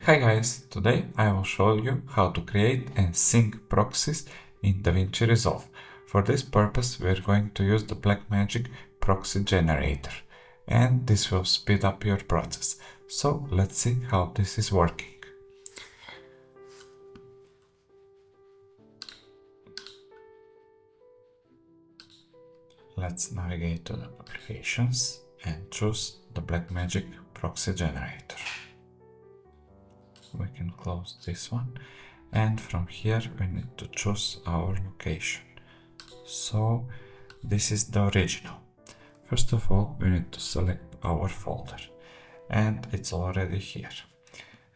Hi guys, today I will show you how to create and sync proxies in DaVinci Resolve. For this purpose we are going to use the Blackmagic proxy generator, and this will speed up your process. So let's see how this is working. Let's navigate to the applications and choose the Blackmagic proxy generator. We can close this one, and from here we need to choose our location. So this is the original. First of all, we need to select our folder, and it's already here.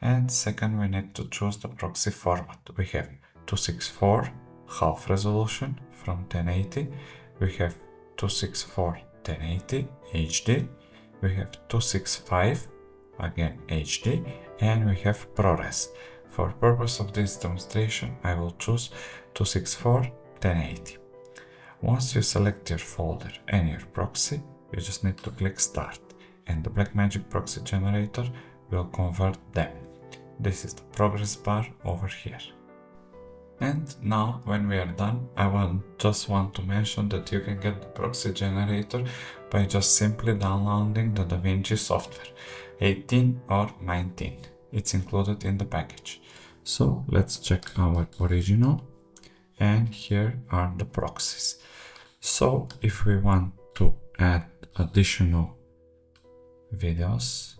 And second, we need to choose the proxy format. We have 264 half resolution from 1080, we have 264 1080 HD, we have 265 again HD, and we have ProRes. For purpose of this demonstration, I will choose 264 1080. Once you select your folder and your proxy, you just need to click Start, and the Blackmagic proxy generator will convert them. This is the progress bar over here. And now, when we are done, I just want to mention that you can get the proxy generator by just simply downloading the DaVinci software 18 or 19. It's included in the package. So let's check our original, and here are the proxies. So if we want to add additional videos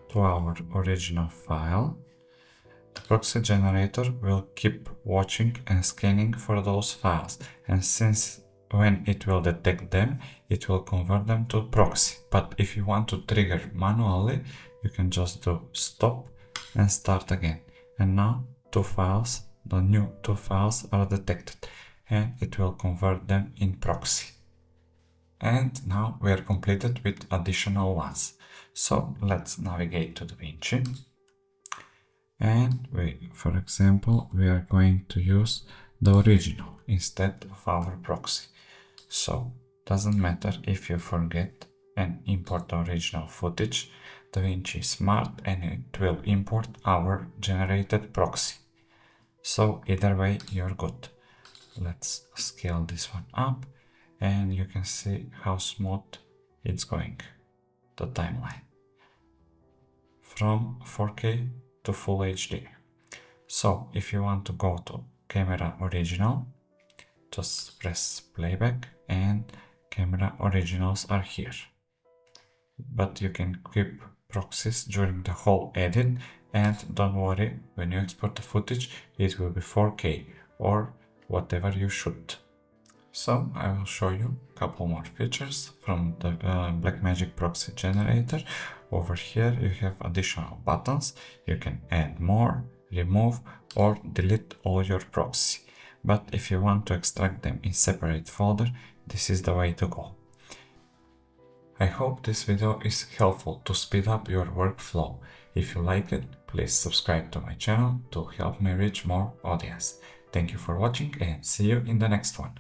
to our original file, the proxy generator will keep watching and scanning for those files, and since when it will detect them, it will convert them to proxy. But if you want to trigger manually, you can just do stop and start again. And now the new two files are detected, and it will convert them in proxy. And now we are completed with additional ones. So let's navigate to DaVinci. And for example, we are going to use the original instead of our proxy. So doesn't matter if you forget and import the original footage, DaVinci is smart and it will import our generated proxy. So either way, you're good. Let's scale this one up, and you can see how smooth it's going, the timeline, from 4K to Full HD. So if you want to go to camera original, just press playback, and camera originals are here. But you can keep proxies during the whole edit, and don't worry, when you export the footage it will be 4K or whatever you shoot. So I will show you a couple more features from the Blackmagic proxy generator. Over here you have additional buttons. You can add more, remove, or delete all your proxy. But if you want to extract them in separate folder, this is the way to go. I hope this video is helpful to speed up your workflow. If you like it, please subscribe to my channel to help me reach more audience. Thank you for watching, and see you in the next one.